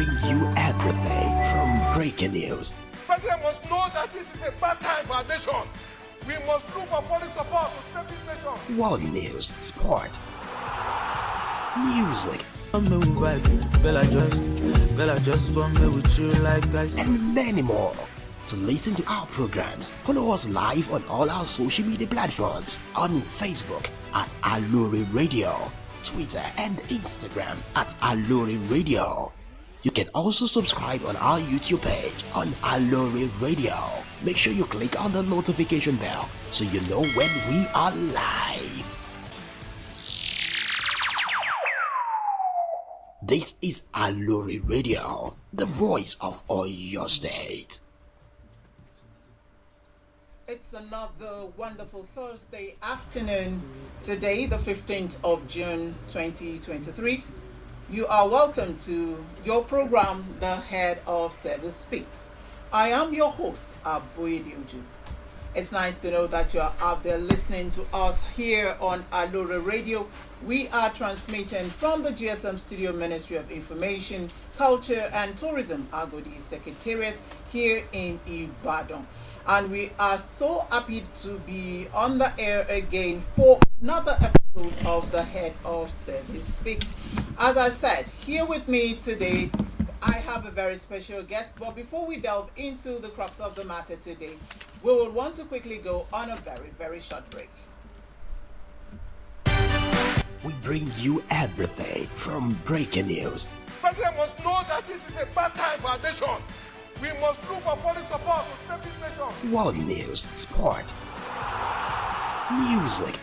bring you everything from breaking news. President must know that this is a bad time for our nation. We must look for foreign support to save this nation. World news, sport, music, Bella just want me with you like guys. and many more. To listen to our programs, follow us live on all our social media platforms on Facebook at Aloore Radio, Twitter and Instagram at Aloore Radio. You can also subscribe on our YouTube page on Aloore Radio. Make sure you click on the notification bell so you know when we are live. This is Aloore Radio, the voice of Oyo State. It's another wonderful Thursday afternoon. Today, the 15th of June 2023. You are welcome to your program, The Head of Hos Speaks. I am your host, Aboyedioju. It's nice to know that you are out there listening to us here on Aloore Radio. We are transmitting from the GSM Studio Ministry of Information, Culture and Tourism, Agodi Secretariat, here in Ibadan. And we are so happy to be on the air again for another episode of The Head of Hos Speaks. As I said, here with me today, I have a very special guest. But before we delve into the crux of the matter today, we will want to quickly go on a very, very short break. We bring you everything from breaking news. President must know that this is a bad time for our nation. We must look for foreign support to save this nation. World news, sport, music,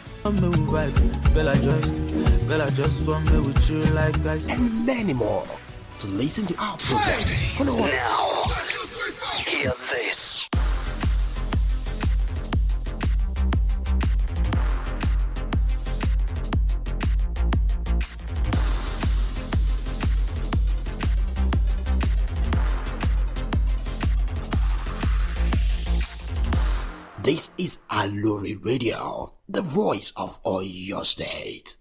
Bella just want me with you like guys. and many more. To listen to our programs, follow us now. Hear this. This is Aloore Radio, the voice of Oyo State.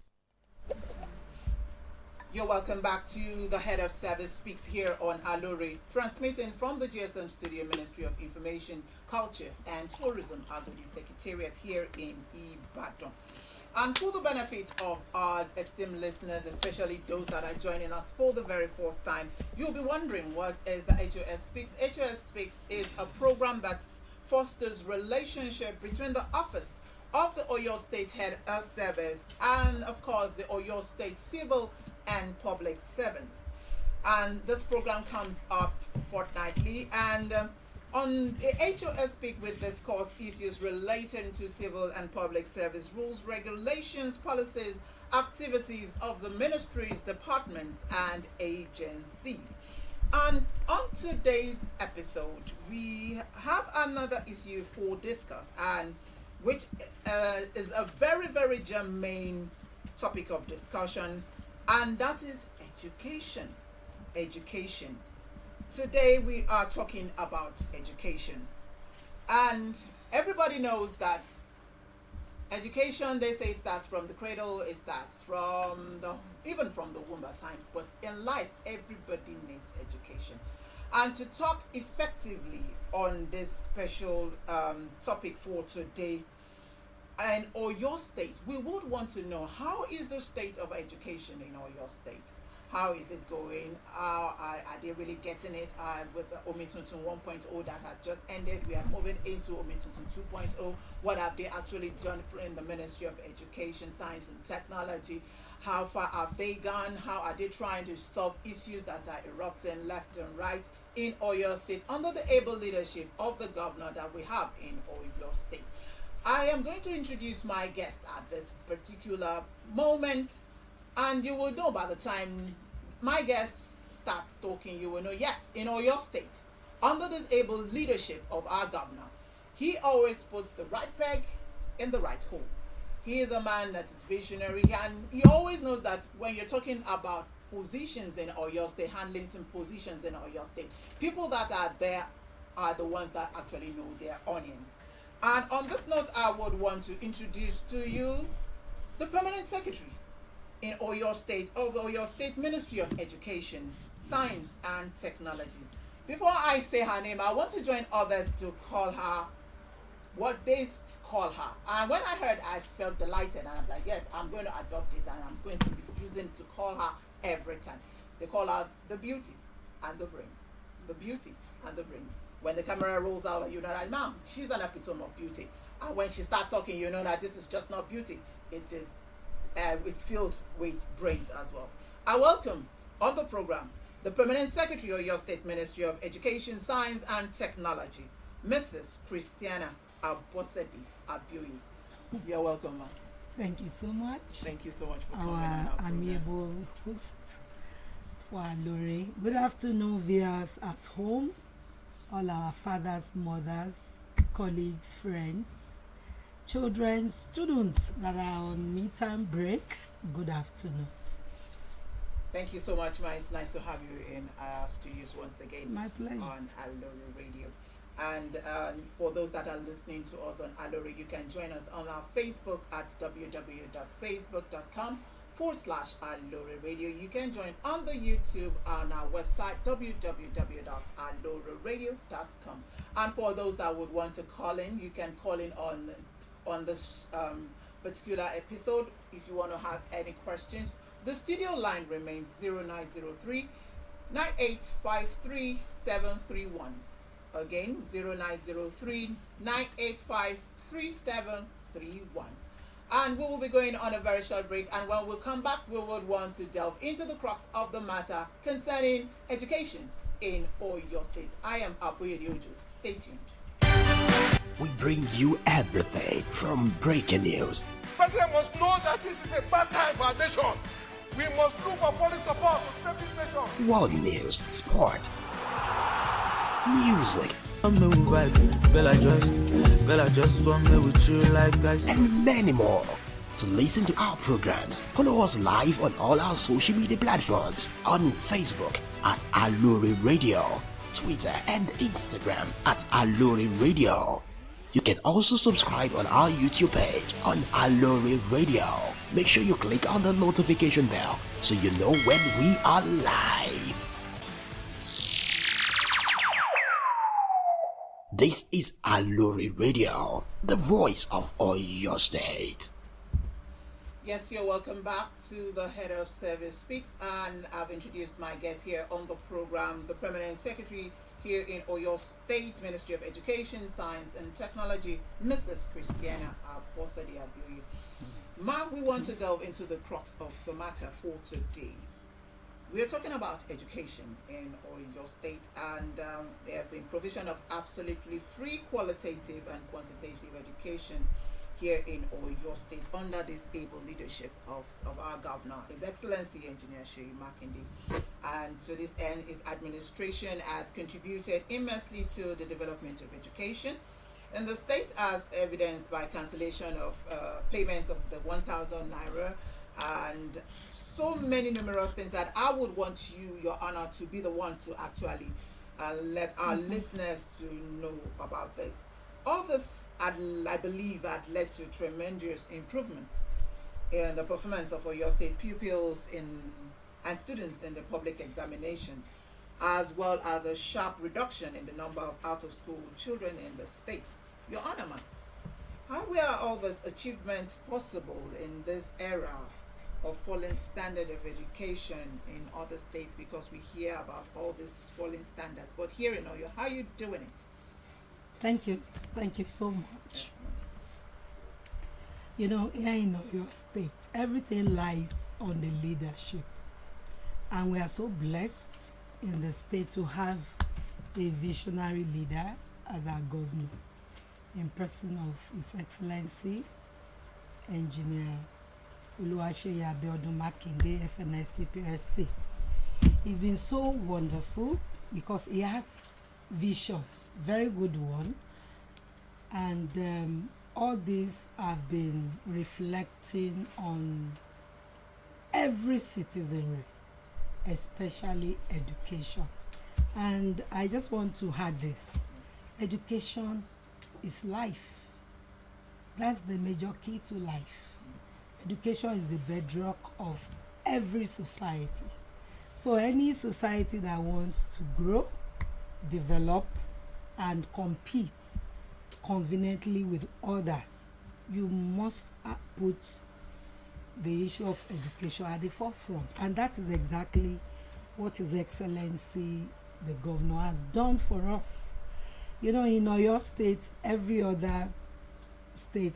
You're welcome back to the Head of Service Speaks here on Aloore, transmitting from the GSM Studio Ministry of Information, Culture and Tourism, Agodi Secretariat here in Ibadan. And for the benefit of our esteemed listeners, especially those that are joining us for the very first time, you'll be wondering what is the HOS Speaks. HOS Speaks is a program that fosters relationship between the office of the Oyo State Head of Service and, of course, the Oyo State Civil and Public Servants. And this program comes up fortnightly, and on the HOS Speak, we discuss issues relating to civil and public service rules, regulations, policies, activities of the ministries, departments, and agencies. And on today's episode, we have another issue for discuss, and which is a very, very germane topic of discussion, and that is education. Education. Today we are talking about education, and everybody knows that education, they say, it starts from the cradle, it starts from even from the womb at times, but in life everybody needs education. And to talk effectively on this special topic for today, and Oyo State, we would want to know, how is the state of education in Oyo State? How is it going? Are they really getting it? With the Omituntun 1.0 that has just ended, we are moving into Omituntun 2.0. What have they actually done in the Ministry of Education, Science and Technology? How far have they gone? How are they trying to solve issues that are erupting left and right in Oyo State under the able leadership of the governor that we have in Oyo State? I am going to introduce my guest at this particular moment, and you will know by the time my guest starts talking, you will know, yes, in Oyo State, under this able leadership of our governor, he always puts the right peg in the right hole. He is a man that is visionary, and he always knows that when you're talking about positions in Oyo State, handling some positions in Oyo State, people that are there are the ones that actually know their onions. And on this note, I would want to introduce to you the Permanent Secretary in Oyo State of the Oyo State Ministry of Education, Science and Technology. Before I say her name, I want to join others to call her what they call her. And when I heard, I felt delighted, and I'm like, yes, I'm going to adopt it, and I'm going to be using to call her every time. They call her the beauty and the brains. The beauty and the brain. When the camera rolls out, you know that, ma'am, she's an epitome of beauty. And when she starts talking, you know that this is just not beauty. It is, it's filled with brains as well. I welcome on the program the Permanent Secretary of your State Ministry of Education, Science and Technology, Mrs. Christiana Abosedi Abioyi. You're welcome, ma'am. Thank you so much. Thank you so much for coming. Our amiable host for Aloore. Good afternoon, viewers at home, all our fathers, mothers, colleagues, friends, children, students that are on midterm break. Good afternoon. Thank you so much, Ma. It's nice to have you in our studios once again. My pleasure. On Aloore Radio. And for those that are listening to us on Aloore, you can join us on our Facebook at www.facebook.com/Aloore Radio. You can join on the YouTube on our website www.aloreradio.com. And for those that would want to call in, you can call in on this particular episode if you want to have any questions. The studio line remains 0903 9853 731. Again, 0903 985 3731. And we will be going on a very short break. And when we come back, we would want to delve into the crux of the matter concerning education in Oyo State. I am Apoye Diojo. Stay tuned. We bring you everything from breaking news, President must know that this is a bad time for our nation. We must look for foreign support to save this nation. world news, sport, music, I'm me with vibe. Girl, I just want me with you like I said. and many more. To listen to our programs, follow us live on all our social media platforms on Facebook at Aloore Radio, Twitter and Instagram at Aloore Radio. You can also subscribe on our YouTube page on Aloore Radio. Make sure you click on the notification bell so you know when we are live. This is Aloore Radio, the voice of Oyo State. Yes, you're welcome back to the Head of Service Speaks, and I've introduced my guest here on the program, the Permanent Secretary here in Oyo State Ministry of Education, Science and Technology, Mrs. Christiana Abosedi Abioyi. Ma, we want to delve into the crux of the matter for today. We are talking about education in Oyo State, and there have been provision of absolutely free qualitative and quantitative education here in Oyo State under this able leadership of our governor, His Excellency Engineer Seyi Makinde. And to this end, his administration has contributed immensely to the development of education in the state, as evidenced by cancellation of payments of the 1,000 naira and so many numerous things that I would want you, Your Honor, to be the one to actually let our listeners to know about this. All this, I believe, had led to tremendous improvements in the performance of Oyo State pupils and students in the public examination, as well as a sharp reduction in the number of out-of-school children in the state. Your Honor, ma'am, how were all these achievements possible in this era of falling standard of education in other states? Because we hear about all these falling standards, but here in Oyo, how are you doing it? Thank you so much. Yes, You know, here in Oyo State, everything lies on the leadership. And we are so blessed in the state to have a visionary leader as our governor, in person of His Excellency, Engineer Oluwaseyi Abiodun Makinde, FNSC PRC. It's been so wonderful because he has visions, very good one, and all these have been reflecting on every citizenry, especially education. And I just want to add this: education is life. That's the major key to life. Education is the bedrock of every society. So any society that wants to grow, develop, and compete conveniently with others, you must put the issue of education at the forefront. And that is exactly what His Excellency the Governor has done for us. You know, in Oyo State, every other state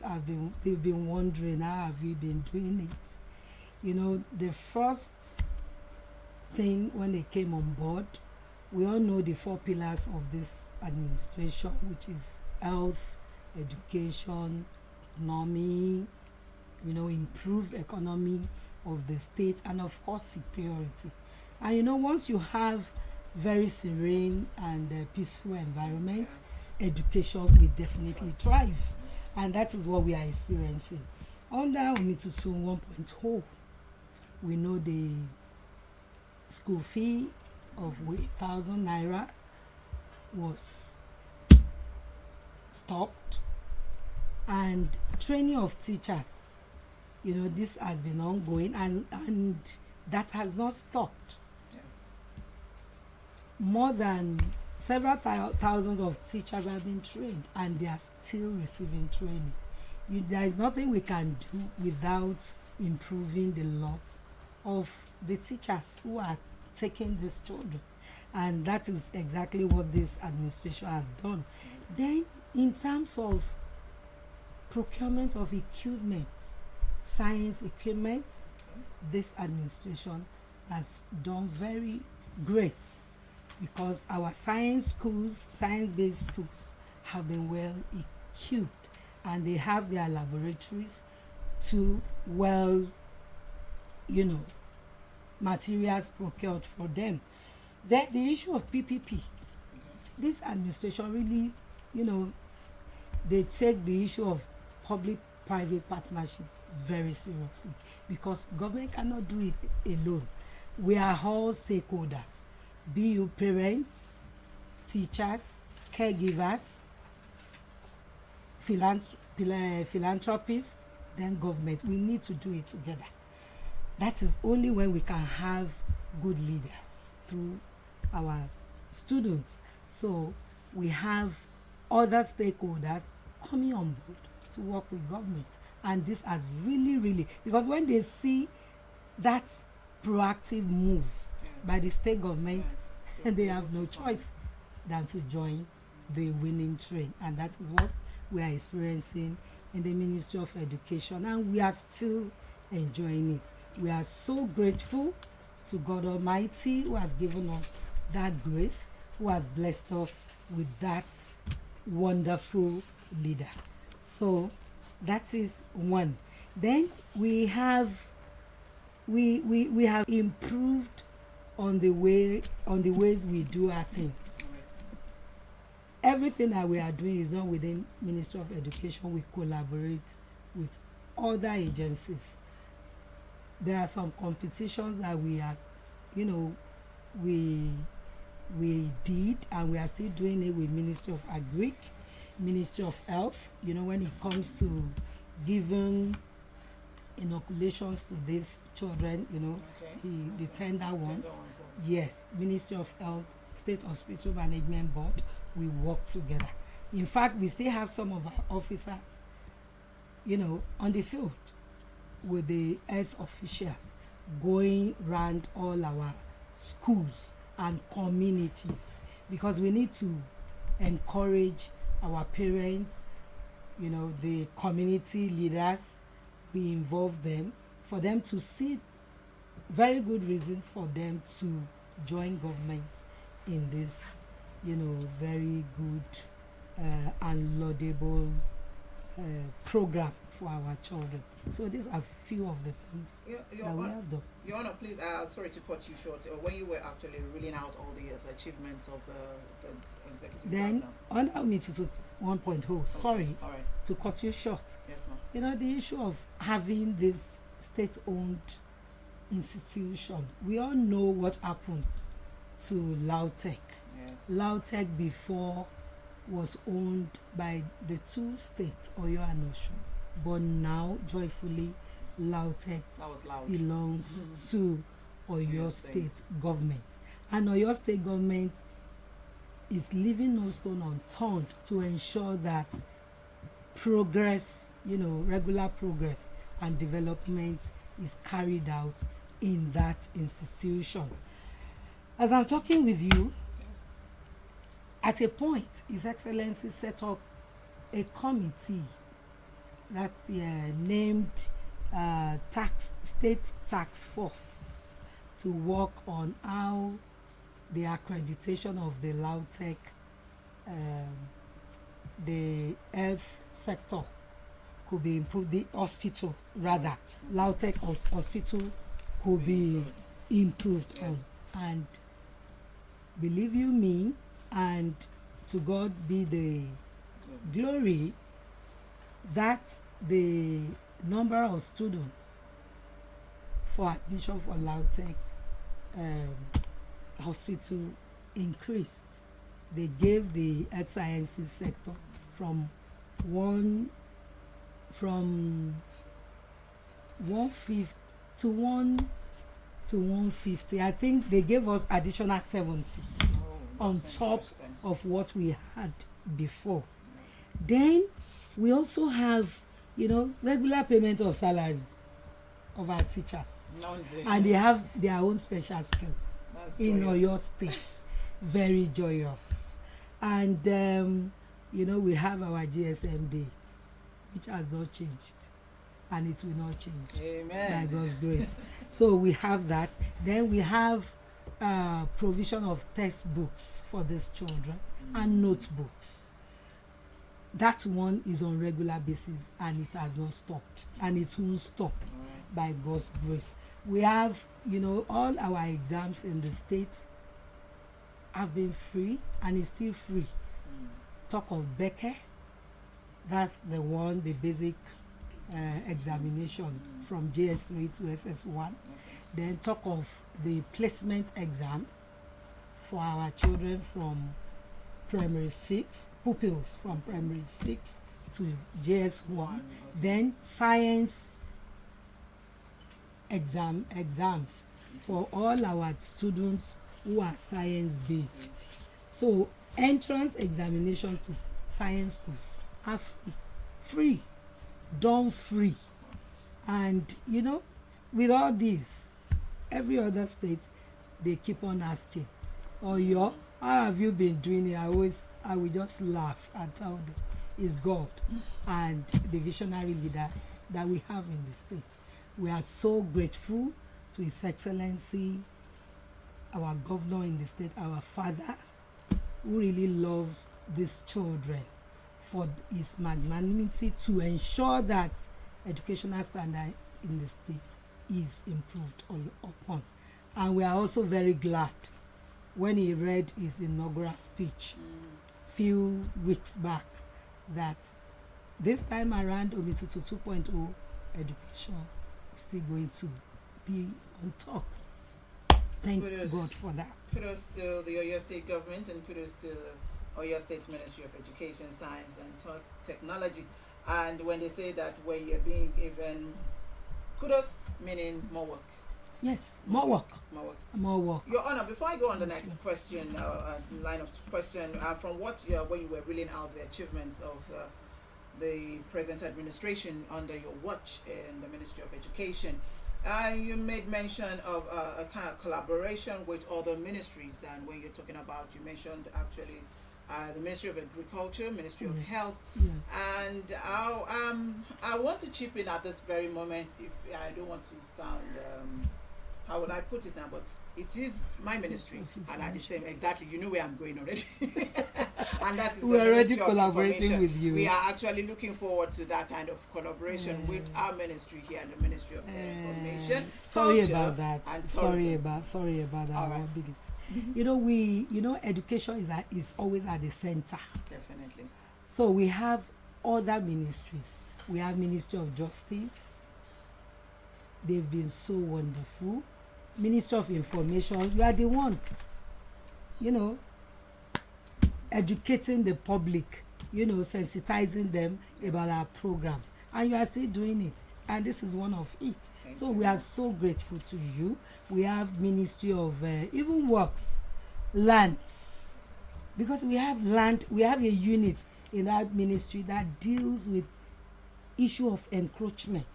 they've been wondering how have we been doing it. You know, the first thing when they came on board, we all know the 4 pillars of this administration, which is health, education, economy, you know, improved economy of the state, and of course security. And you know, once you have very serene and peaceful environment, education will definitely thrive, and that is what we are experiencing. Under Omitutu 1.0, we know the school fee of 1,000 naira was stopped, and training of teachers, you know, this has been ongoing, and that has not stopped. More than several thousands of teachers have been trained, and they are still receiving training. There is nothing we can do without improving the lot of the teachers who are taking these children, and that is exactly what this administration has done. Then, in terms of procurement of equipment, science equipment, this administration has done very great, because our science-based schools have been well equipped, and they have their laboratories to materials procured for them. Then the issue of PPP, this administration really, you know, they take the issue of public-private partnership very seriously, because government cannot do it alone. We are all stakeholders, be you parents, teachers, caregivers, philanthropists, then government. We need to do it together. That is only when we can have good leaders through our students. So we have other stakeholders coming on board to work with government, and this has really, because when they see that proactive move by the state government, and they have no choice than to join the winning train, and that is what we are experiencing in the Ministry of Education, and we are still enjoying it. We are so grateful to God Almighty, who has given us that grace, who has blessed us with that wonderful leader. So that is one. Then we have improved on the ways we do our things. Everything that we are doing is not within Ministry of Education. We collaborate with other agencies. There are some competitions that we are, you know, we did, and we are still doing it with Ministry of Agric, Ministry of Health. You know, when it comes to giving inoculations to these children, you know, the tender ones. Yes, Ministry of Health, State Hospital Management Board, we work together. In fact, we still have some of our officers, you know, on the field with the health officials, going round all our schools and communities, because we need to encourage our parents, you know, the community leaders. We involve them for them to see very good reasons for them to join government in this, you know, very good and laudable program for our children. So these are few of the things that we have done. Your Honor, please, sorry to cut you short. When you were actually reeling out all the achievements of the executive then governor. under me to 1.0, sorry All right. to cut you short. Yes, ma'am. You know, the issue of having this state-owned institution, we all know what happened to Lautech. Yes. Lautech before was owned by the two states, Oyo and Osun, but now joyfully Lautech That was loud. belongs to Oyo State government, and Oyo State government is leaving no stone unturned to ensure that progress, regular progress and development is carried out in that institution. As I'm talking with you, at a point, His Excellency set up a committee that named State Tax Force to work on how the accreditation of the LAUTECH, the health sector, could be improved. The hospital, rather, LAUTECH hospital could be improved on. And believe you me, and to God be the glory, that the number of students for admission for LAUTECH hospital increased. They gave the health sciences sector from 150 to 150. I think they gave us additional 70 on top of what we had before. Then we also have, regular payment of salaries of our teachers, and they have their own special skill in Oyo State. Very joyous. And we have our GSM date, which has not changed, and it will not change. Amen. By God's grace. So we have that. Then we have provision of textbooks for these children and notebooks. That one is on regular basis, and it has not stopped, and it won't stop by God's grace. We have, all our exams in the state have been free, and it's still free. Talk of Becker, that's the one, the basic examination from JS3 to SS1. Then talk of the placement exam for our children from primary 6, pupils from primary 6 to JS1. Then science exams for all our students who are science based. So entrance examination to science schools are free, done free. And with all this, every other state, they keep on asking, Oyo, how have you been doing it? I will just laugh and tell them it's God and the visionary leader that we have in the state. We are so grateful to His Excellency, our governor in the state, our father, who really loves these children, for his magnanimity to ensure that educational standard in the state is improved upon. And we are also very glad when he read his inaugural speech few weeks back that this time around Omitutu 2.0 education is still going to be on top. Thank God for that. Kudos to the Oyo State government, and kudos to Oyo State Ministry of Education, Science and Technology. And when they say that when you're being given kudos, meaning more work. Yes, more work. More work. Your Honor, before I go on the next question, line of question, from what when you were reeling out the achievements of the present administration under your watch in the Ministry of Education, you made mention of a kind of collaboration with other ministries, and when you're talking about, you mentioned actually the Ministry of Agriculture, Ministry of Health, and I want to chip in at this very moment. If I don't want to sound how would I put it now, but it is my ministry, and at the same, exactly, you know where I'm going already. And that is we're already Ministry collaborating with you. We are actually looking forward to that kind of collaboration with our ministry here, the Ministry of Information. Sorry Culture, about that. and Sorry about that. All right. Education is always at the center. Definitely. So we have other ministries. We have Ministry of Justice. They've been so wonderful. Ministry of Information, you are the one, educating the public, sensitizing them about our programs, and you are still doing it. and this is one of it. Thank So you. we are so grateful to you. We have Ministry of even Works, lands, because we have land. We have a unit in that ministry that deals with issue of encroachment.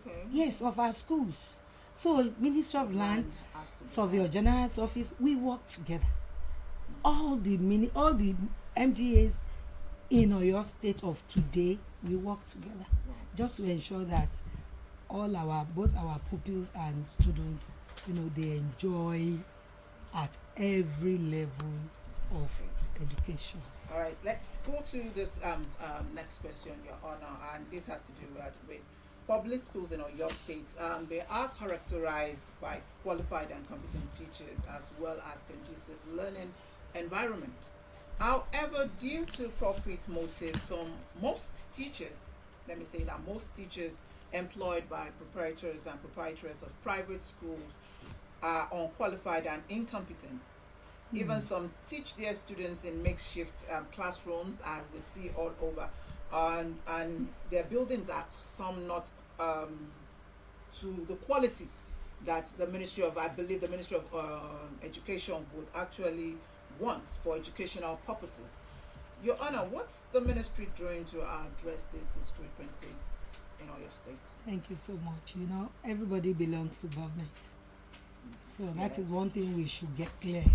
Okay. Yes, of our schools. So Ministry of Land, has to be Surveyor had. General's office, we work together. All the MDAs in Oyo State of today, we work together just to ensure that both our pupils and students, they enjoy at every level of education. All right, let's go to this next question, Your Honor, and this has to do with public schools in Oyo State. They are characterized by qualified and competent teachers as well as conducive learning environment. However, due to profit motives, most teachers employed by proprietors and proprietors of private schools are unqualified and incompetent. Even some teach their students in makeshift classrooms, and we see all over, and their buildings are some not to the quality that the Ministry of Education would actually want for educational purposes. Your Honor, what's the ministry doing to address these discrepancies in Oyo State? Thank you so much. Everybody belongs to government. So that is one thing we should get cleared.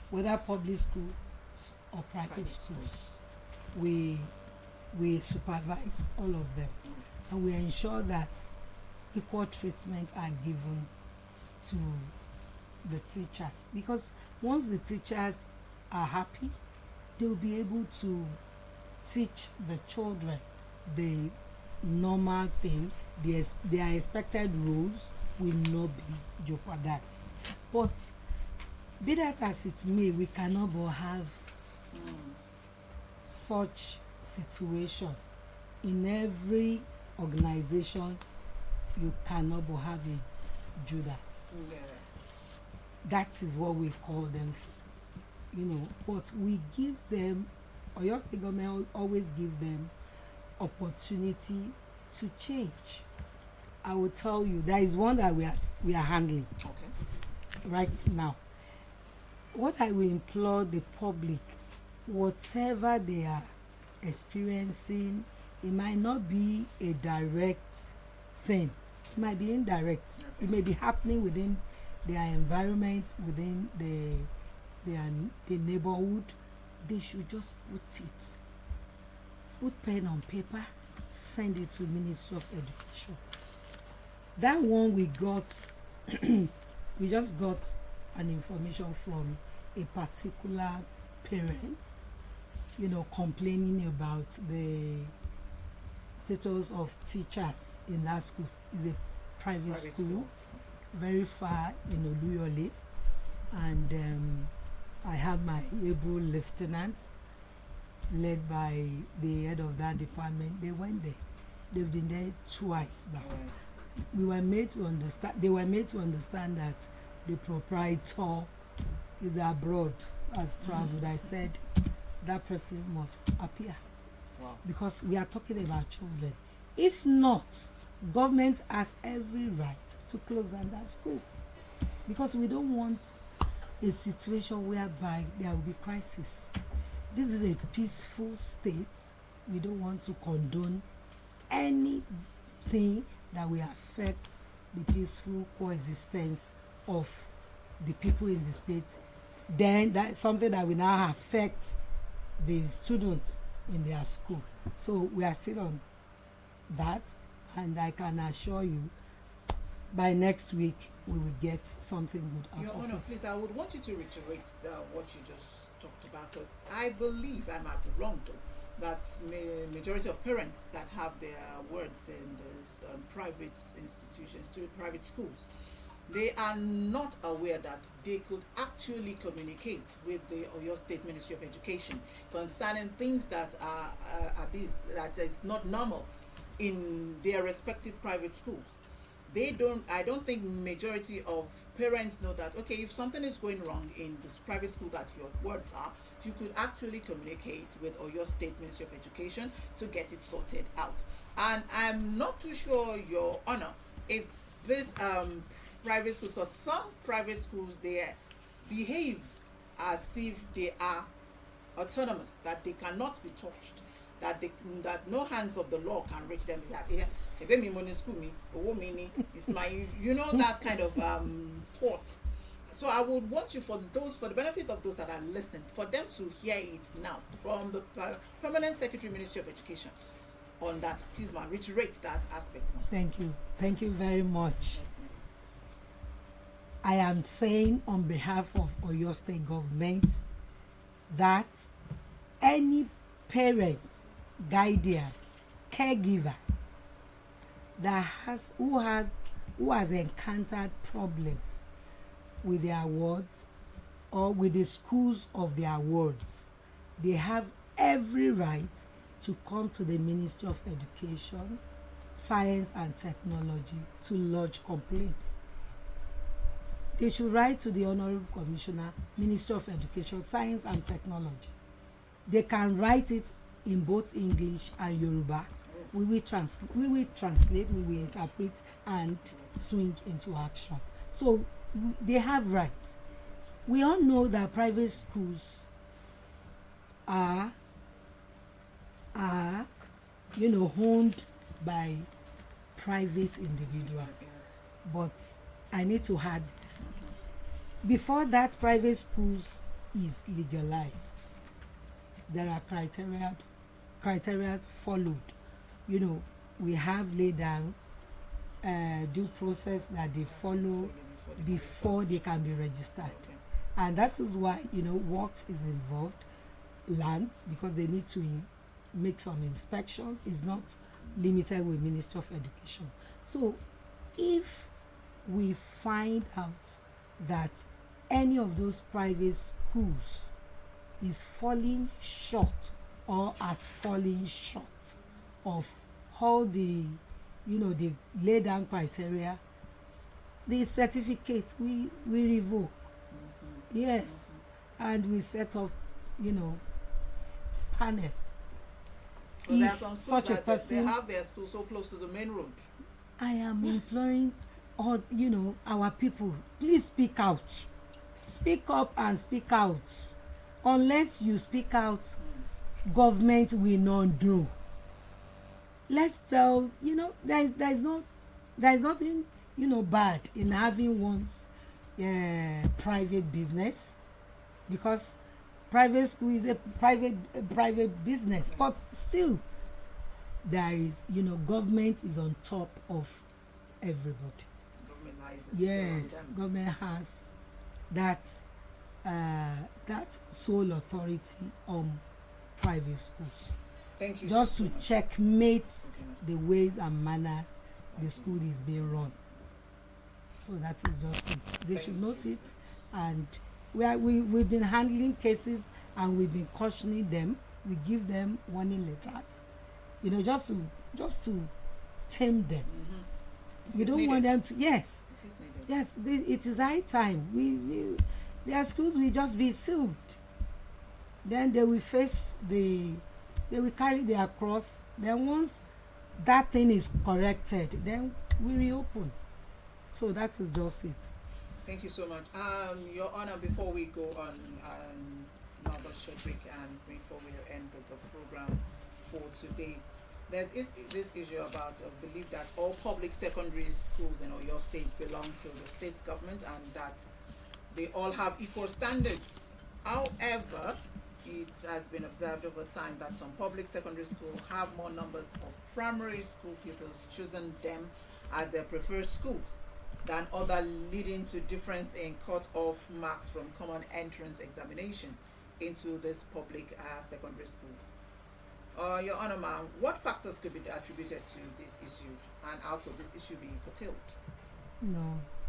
Whether public schools or private schools, we supervise all of them, and we ensure that equal treatment are given to the teachers, because once the teachers are happy, they will be able to teach the children the normal thing. Their expected roles will not be jeopardized. But be that as it may, we cannot but have such situation in every organization. You cannot but have a Judas. That is what we call them, but we give them, or your state government always give them opportunity to change. I will tell you, there is one that we are handling right now. What I will implore the public, whatever they are experiencing, it might not be a direct thing. It might be indirect. It may be happening within their environment, within their neighborhood. They should just put pen on paper, send it to Ministry of Education. That one we got, we just got an information from a particular parent, complaining about the status of teachers in that school. It's a private school, very far in Aloore, and I have my able lieutenant, led by the head of that department. They went there. They've been there twice now. They were made to understand that the proprietor is abroad, has traveled. I said that person must appear. Because we are talking about children. If not, government has every right to close down that school, because we don't want a situation whereby there will be crisis. This is a peaceful state. We don't want to condone anything that will affect the peaceful coexistence of the people in the state. Then that's something that will now affect the students in their school. So we are still on that, and I can assure you by next week we will get something good out Your of Honor, it. please, I would want you to reiterate what you just talked about, because I believe, I might be wrong though, that majority of parents that have their words in these private institutions, private schools, they are not aware that they could actually communicate with the Oyo State Ministry of Education concerning things that are that it's not normal in their respective private schools. I don't think majority of parents know that, okay, if something is going wrong in this private school that your words are, you could actually communicate with or your state Ministry of Education to get it sorted out. And I'm not too sure, Your Honor, if this private schools, because some private schools, they behave as if they are autonomous, that they cannot be touched, that no hands of the law can reach them. That it's my, that kind of thought. So I would want you, for the benefit of those that are listening, for them to hear it now from the Permanent Secretary, Ministry of Education, on that. Please, ma'am, reiterate that aspect, ma'am. Thank you very much. I am saying on behalf of Oyo State government that any parent, guardian, caregiver who has encountered problems with their wards or with the schools of their wards, they have every right to come to the Ministry of Education, Science and Technology to lodge complaints. They should write to the Honorable Commissioner, Ministry of Education, Science and Technology. They can write it in both English and Yoruba. We will translate, we will interpret and swing into action. So they have rights. We all know that private schools are owned by private individuals. Yes. But I need to add this. Before that private schools is legalized, there are criteria followed. We have laid down due process that they follow before they can be registered. Okay. And that is why, works is involved, lands, because they need to make some inspections. It's not limited with Ministry of Education. So if we find out that any of those private schools is falling short or has fallen short of all the laid down criteria, the certificate we revoke. Yes. And we set up panel. But there are If some schools such a that person, they have their school so close to the main road. I am imploring all our people, please speak out, speak up and speak out. Unless you speak out, government will not do. Let's tell, there is nothing bad in having one's private business, because private school is a private business, but still there is government is on top of everybody. Government has Yes, government has that sole authority on private schools, Thank you. just so to much. checkmate Okay, ma'am. the ways and manners the school is being run. So that is just it. They should note it, and we've been handling cases and we've been cautioning them. We give them warning letters, just to tame them. This We is don't want needed. them to. Yes, It is needed. it is high time. Their schools will just be sealed. Then they will they will carry their cross. Then once that thing is corrected, then we reopen. So that is just it. Thank you so much. Your Honor, before we go on another short break and before we end the program for today, there's this issue about the belief that all public secondary schools in Oyo State belong to the state government and that they all have equal standards. However, it has been observed over time that some public secondary schools have more numbers of primary school pupils choosing them as their preferred school than other, leading to difference in cut-off marks from common entrance examination into this public secondary school. Your Honor, ma'am, what factors could be attributed to this issue and how could this issue be curtailed?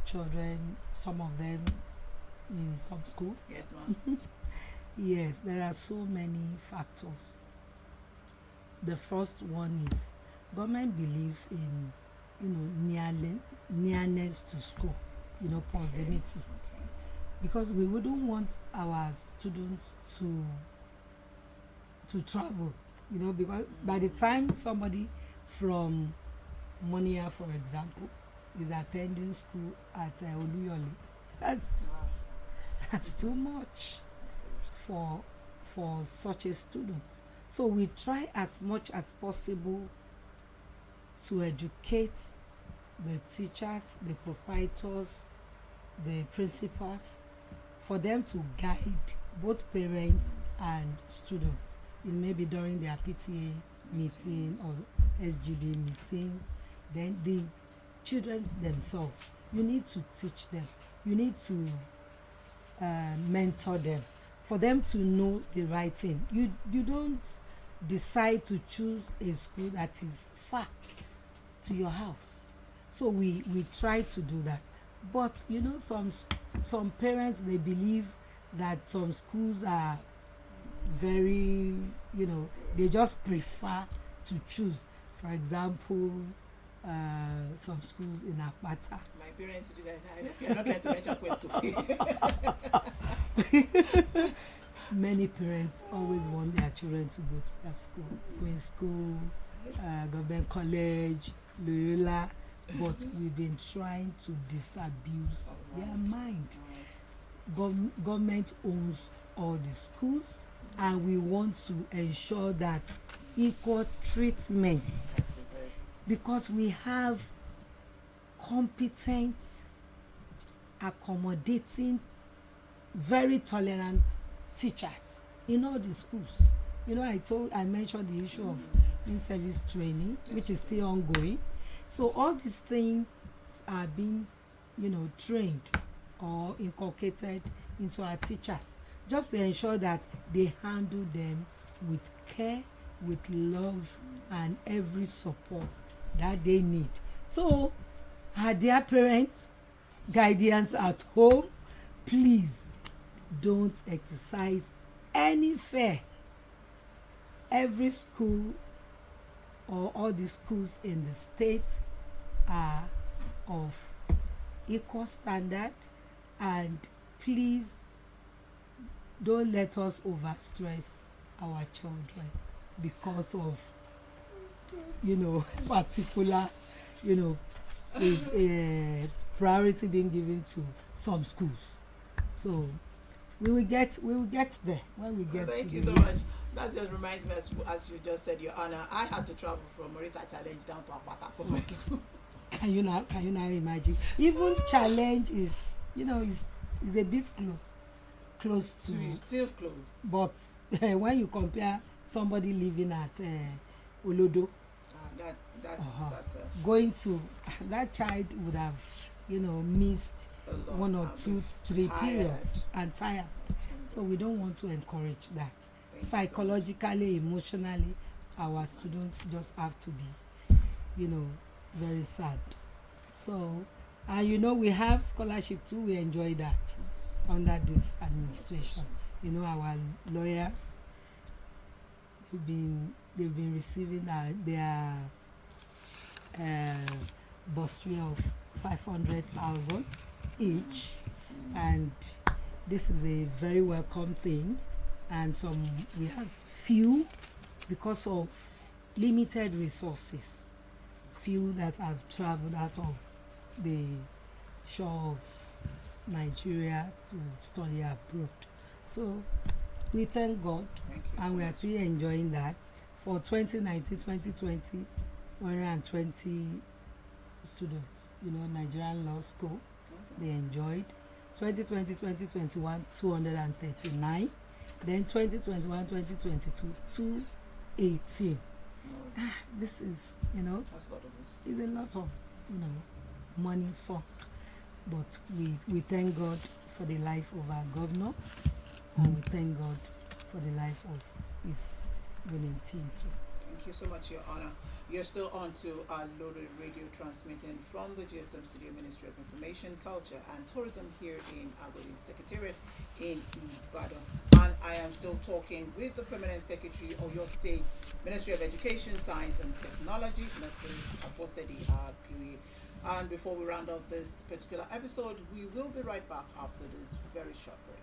Children, some of them in some school. Yes, ma'am. Yes, there are so many factors. The first one is government believes in nearness to school, proximity, because we wouldn't want our students to travel, because by the time somebody from Monia, for example, is attending school at Oluyole, that's too much for such a student. So we try as much as possible to educate the teachers, the proprietors, the principals, for them to guide both parents and students, maybe during their PTA meeting or SGB meetings. Then the children themselves, you need to teach them, you need to mentor them, for them to know the right thing. You don't decide to choose a school that is far to your house. So we try to do that. But some parents, they believe that some schools are very, they just prefer to choose. For example, some schools in Akpata. My parents do that. You're not trying to mention Quest School. Many parents always want their children to go to their school, Queen School, Government College, Loyola, but we've been trying to disabuse their mind. Government owns all the schools, and we want to ensure that equal treatment, because we have competent, accommodating, very tolerant teachers in all the schools. I mentioned the issue of in-service training, which is still ongoing. So all these things are being, trained or inculcated into our teachers, just to ensure that they handle them with care, with love, and every support that they need. So, our dear parents, guardians at home, please don't exercise any fear. Every school, or all the schools in the state, are of equal standard, and please don't let us overstress our children because of particular priority being given to some schools. So we will get there when we get. Thank to you the so much. That just reminds me, as you just said, Your Honor, I had to travel from Morita Challenge down to Apata for my school. Can you now imagine? Even Challenge is a bit close to. So it's still close. But when you compare somebody living at Olodo, that's going to, that child would have missed one or two, three periods and tired. So we don't want to encourage that. Psychologically, emotionally, our students just have to be very sad. So we have scholarship too. We enjoy that under this administration. Our lawyers, they've been receiving their bursary of 500,000 each, and this is a very welcome thing. And we have few, because of limited resources, few that have traveled out of the shore of Nigeria to study abroad. So we thank God, and we are still enjoying that. For 2019-2020, 120 students, Nigerian Law School, they enjoyed. 2020-2021, 239. Then 2021-2022, 218. This is, that's a lot of, money sunk. But we thank God for the life of our governor, and we thank God for the life of his winning team too. Thank you so much, Your Honor. You're still on to Aloore Radio, transmitting from the GSM Studio, Ministry of Information, Culture and Tourism here in Agodi Secretariat in Ibadan. And I am still talking with the Permanent Secretary of your state, Ministry of Education, Science and Technology, Mrs. Aposedi Abuye. And before we round off this particular episode, we will be right back after this very short break.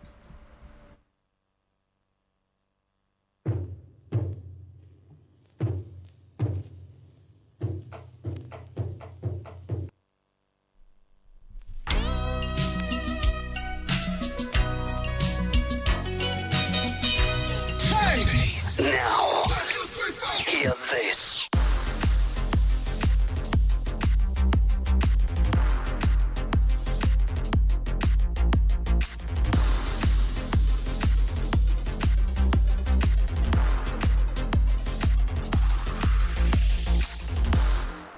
Now, hear this.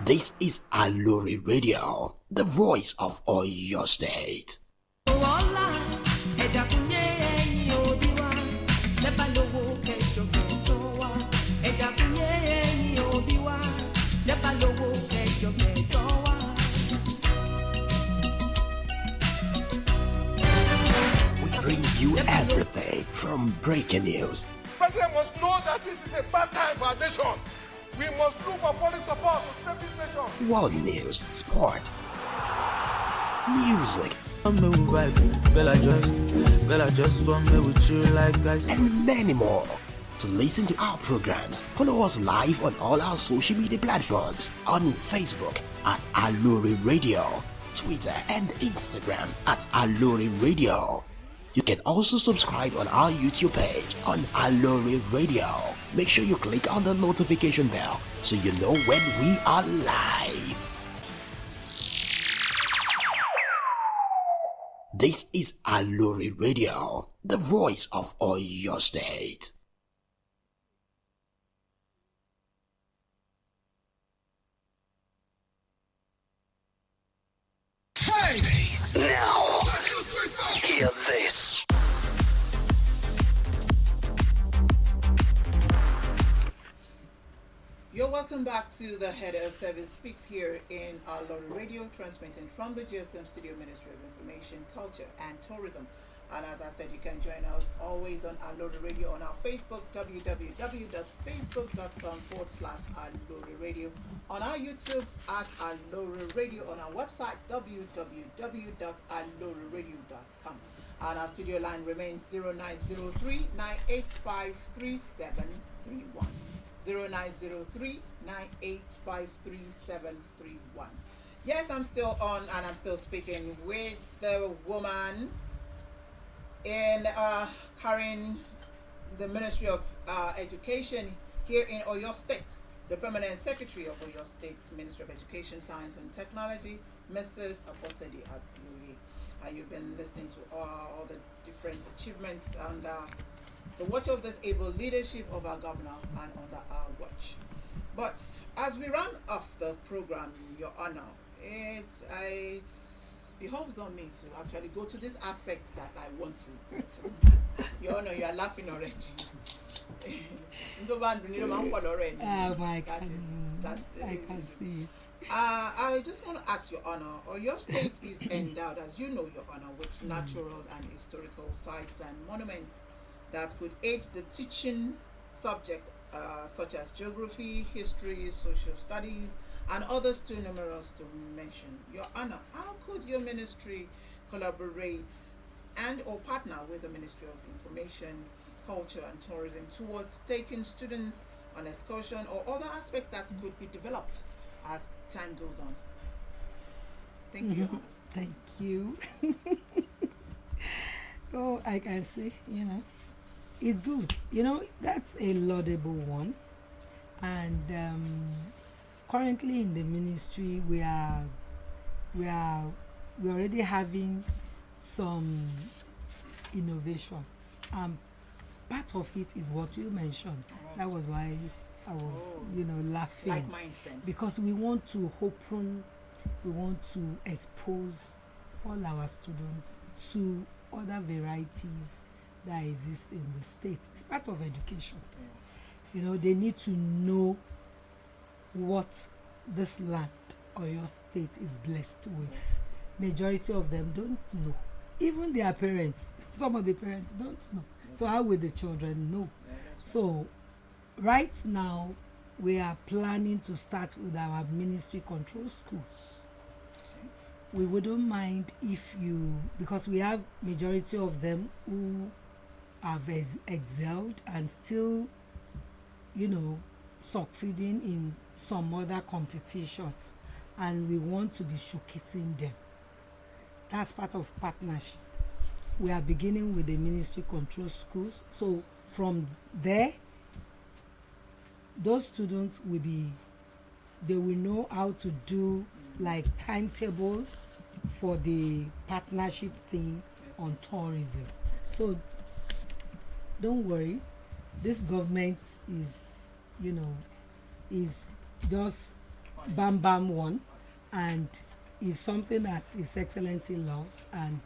This is Aloore Radio, the voice of Oyo State. We bring you everything from breaking news, President must know that this is a bad time for our nation. We must look for foreign support to save this nation. world news, sport, music, Want me with vibe, girl I just want me with you like guys. and many more. To listen to our programs, follow us live on all our social media platforms on Facebook at Aloore Radio, Twitter and Instagram at Aloore Radio. You can also subscribe on our YouTube page on Aloore Radio. Make sure you click on the notification bell so you know when we are live. This is Aloore Radio, the voice of Oyo State. Now, hear this. You're welcome back to the Head of Service Speaks here in Aloore Radio, transmitting from the GSM Studio Ministry of Information, Culture and Tourism. And as I said, you can join us always on Aloore Radio on our Facebook, www.facebook.com/Aloore Radio, on our YouTube at Aloore Radio, on our website, www.alooreradio.com. And our studio line remains 0903 985 3731. 0903 985 3731. Yes, I'm still on and I'm still speaking with the woman in carrying the Ministry of Education here in Oyo State, the Permanent Secretary of Oyo State's Ministry of Education, Science and Technology, Mrs. Abosede Aloore. You've been listening to all the different achievements and the watch of this able leadership of our governor and under our watch. But as we round off the program, Your Honor, it behoves on me to actually go to this aspect that I want to go to. Your Honor, you are laughing already. Oh my God, I can see it. I just want to ask Your Honor, Oyo State is endowed, as you know, Your Honor, with natural and historical sites and monuments that could aid the teaching subjects such as geography, history, social studies, and others too numerous to mention. Your Honor, how could your ministry collaborate and or partner with the Ministry of Information, Culture and Tourism towards taking students on excursion or other aspects that could be developed as time goes on? Thank you, Your Honor. Thank you. Oh, I can see, it's good. That's a laudable one. And currently in the ministry, we're already having some innovations. Part of it is what you mentioned. Right. That was why I was, laughing. Like mine then. Because we want to expose all our students to other varieties that exist in the state. It's part of education. Yeah. They need to know what this land or your state is blessed with. Majority of them don't know. Even their parents, some of the parents don't know. So how will the children know? Yeah, so right now we are planning to start with our ministry control schools. we wouldn't mind if you, because we have majority of them who have excelled and still, succeeding in some other competitions, and we want to be showcasing them. That's part of partnership. We are beginning with the ministry control schools, so from there those students they will know how to do like timetable for the partnership thing on tourism. So don't worry, this government is just bam bam one, and is something that His Excellency loves, and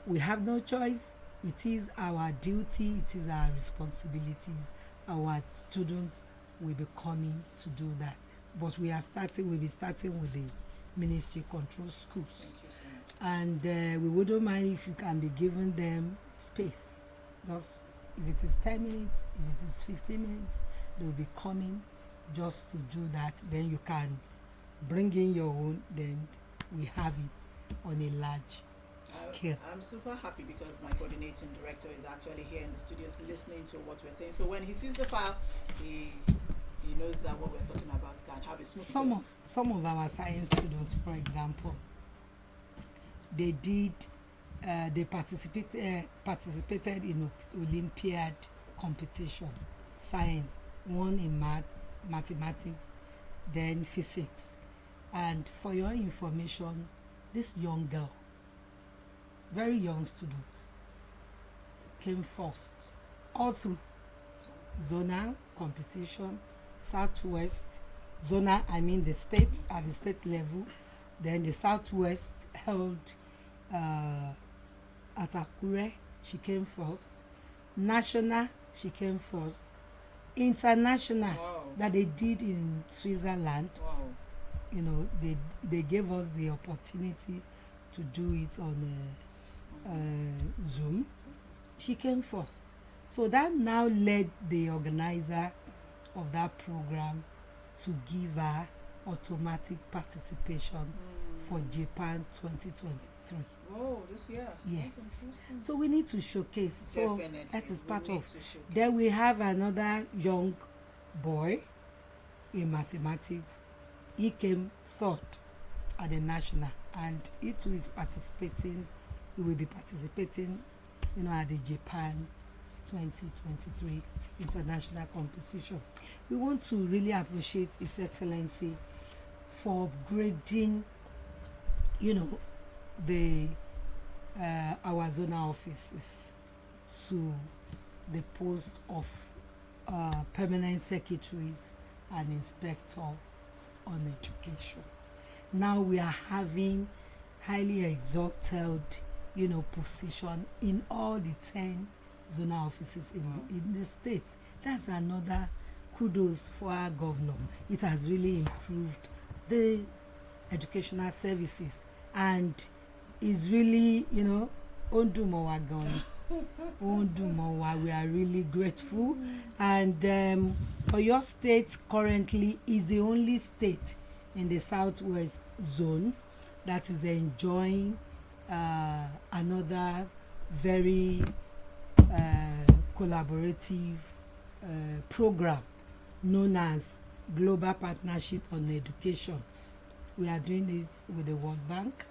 we have no choice. It is our duty, it is our responsibilities. Our students will be coming to do that, but we'll be starting with the ministry control schools. Thank you so much. And we wouldn't mind if you can be giving them space. Just if it is 10 minutes, if it is 15 minutes, they'll be coming just to do that. Then you can bring in your own, then we have it on a large scale. I'm super happy because my coordinating director is actually here in the studios listening to what we're saying. So when he sees the file, he knows that what we're talking about can have a smooth flow. Some of our science students, for example, they participated in Olympiad competition, science, one in mathematics, then physics. And for your information, this young girl, very young students, came first all through zonal competition, Southwest zonal, I mean the states at the state level. Then the Southwest held at Akure, she came first. National, she came first. International, Wow. that they did in Switzerland, Wow. they gave us the opportunity to do it on Zoom. She came first, so that now led the organizer of that program to give her automatic participation for Japan 2023. Whoa, this year. Yes, That's interesting. so we need to showcase. So Definitely. that is We part need of. to showcase. Then we have another young boy in mathematics. He came third at the national, and he too is participating. He will be participating, at the Japan 2023 international competition. We want to really appreciate His Excellency for upgrading, the our zonal offices to the post of permanent secretaries and inspectors on education. Now we are having highly exalted, position in all the 10 zonal offices in the state. That's another kudos for our governor. It has really improved the educational services, and is really, Ondumowa. We are really grateful. And Oyo State currently is the only state in the Southwest zone that is enjoying another very collaborative program known as Global Partnership on Education. We are doing this with the World Bank,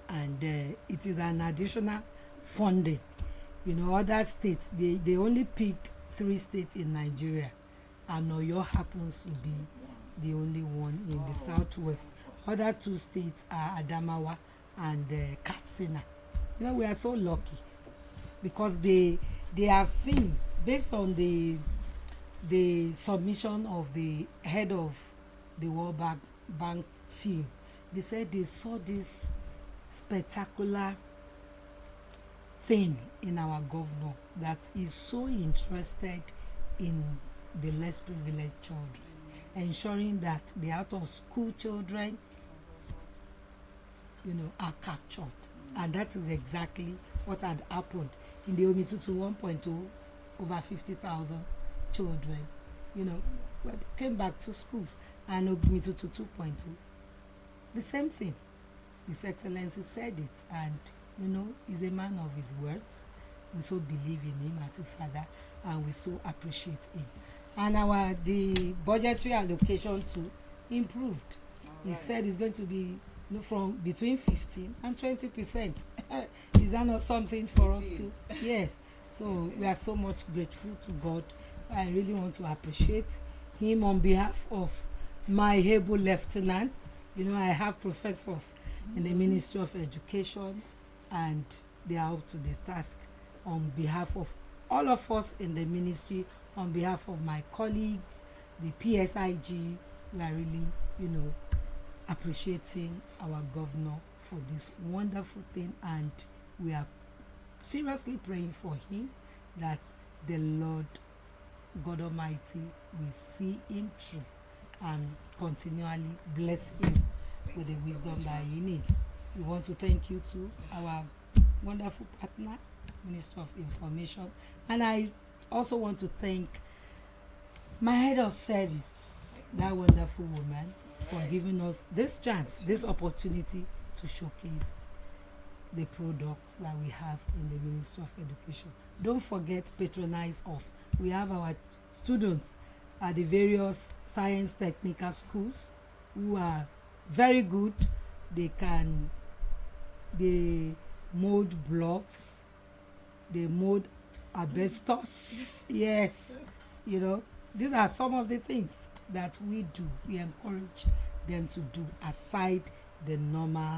and it is an additional funding. Other states, they only picked 3 states in Nigeria, and Oyo happens to be the only one in the Southwest. Other 2 states are Adamawa and Katsina. We are so lucky because they have seen, based on the submission of the head of the World Bank team, they said they saw this spectacular thing in our governor that is so interested in the less privileged children, ensuring that the out of school children are captured. And that is exactly what had happened in the Omitutu 1.2. Over 50,000 children came back to schools, and Omitutu 2.2, the same thing. His Excellency said it, and he's a man of his words. We so believe in him as a father, and we so appreciate him. And the budgetary allocation too improved. He said it's going to be from between 15 and 20%. Is that not something for us to? Yes. So we are so much grateful to God. I really want to appreciate him on behalf of my able lieutenants. I have professors in the Ministry of Education, and they are up to the task on behalf of all of us in the ministry, on behalf of my colleagues, the PSIG. We are really, appreciating our governor for this wonderful thing, and we are seriously praying for him that the Lord God Almighty will see him through and continually bless him with the wisdom that he needs. We want to thank you to our wonderful partner, Minister of Information, and I also want to thank my head of service, that wonderful woman, for giving us this chance, this opportunity to showcase the products that we have in the Ministry of Education. Don't forget, patronize us. We have our students at the various science technical schools who are very good. They mold blocks, they mold asbestos. Yes, these are some of the things that we do. We encourage them to do aside the normal,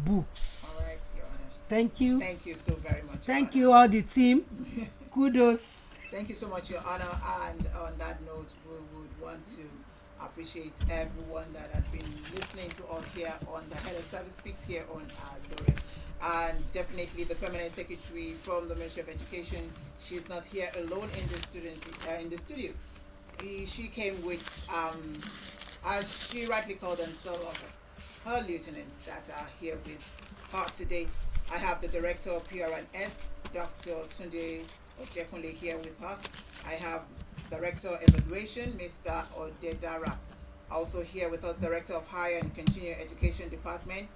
books. All right, Your Honor. Thank you. Thank you so very much. Thank you, all the team. Kudos. Thank you so much, Your Honor. And on that note, we would want to appreciate everyone that has been listening to us here on the Head of Service Speaks here on Aloore. And definitely the Permanent Secretary from the Ministry of Education. She's not here alone in the studio. She came with, as she rightly called them, some of her lieutenants that are here with her today. I have the Director of PRNS, Dr. Tunde Ojekunle, here with us. I have Director of Evaluation, Mr. Odedara. Also here with us, Director of Higher and Continuing Education Department,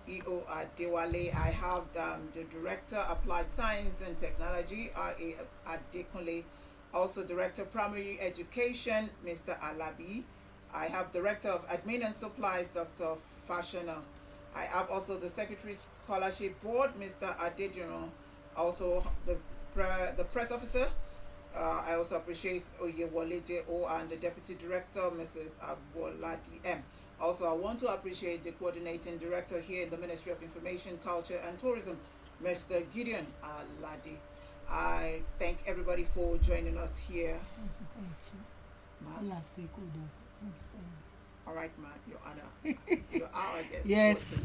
E.O. Adewale. I have the Director Applied Science and Technology, R.A. Adekunle. Also Director of Primary Education, Mr. Alabi. I have Director of Admin and Supplies, Dr. Fashana. I have also the Secretary Scholarship Board, Mr. Adediran. Also the Press Officer. I also appreciate Oyewole J.O. and the Deputy Director, Mrs. Aboladi M. Also, I want to appreciate the Coordinating Director here in the Ministry of Information, Culture and Tourism, Mr. Gideon Aladi. I thank everybody for joining us here. All right, ma'am, Your Honor. You're our guest. Yes.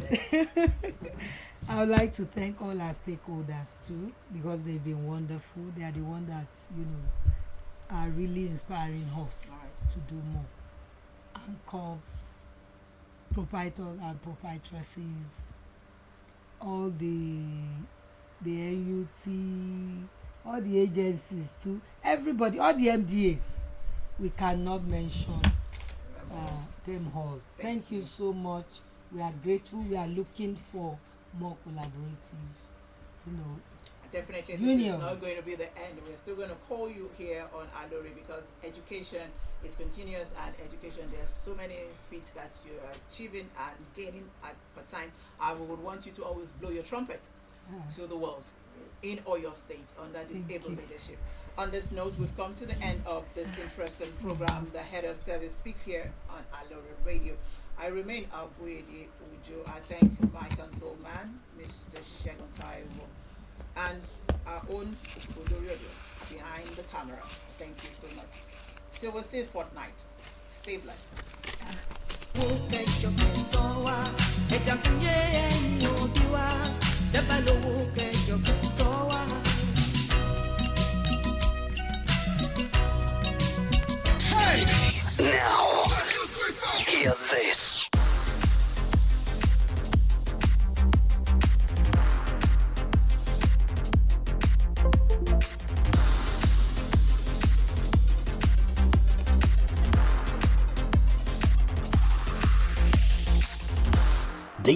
I would like to thank all our stakeholders too, because they've been wonderful. They are the ones that, are really inspiring us to do more. ANCOPs, proprietors and proprietresses, all the NUT, all the agencies too, everybody, all the MDAs. We cannot mention them all. Thank you so much. We are grateful. We are looking for more collaborative, Definitely, this union. is not going to be the end. We're still going to call you here on Aloore because education is continuous, and education, there's so many feats that you're achieving and gaining at a time. And we would want you to always blow your trumpet to the world in or your state under this able leadership. On this note, we've come to the end of this interesting program. The Head of Service Speaks here on Aloore Radio. I remain Abuede Ujo. I thank my console man, Mr. Shegun Taiwo, and our own Odoriodo behind the camera. Thank you so much. Till we'll see you fortnight. Stay blessed. Now, hear this.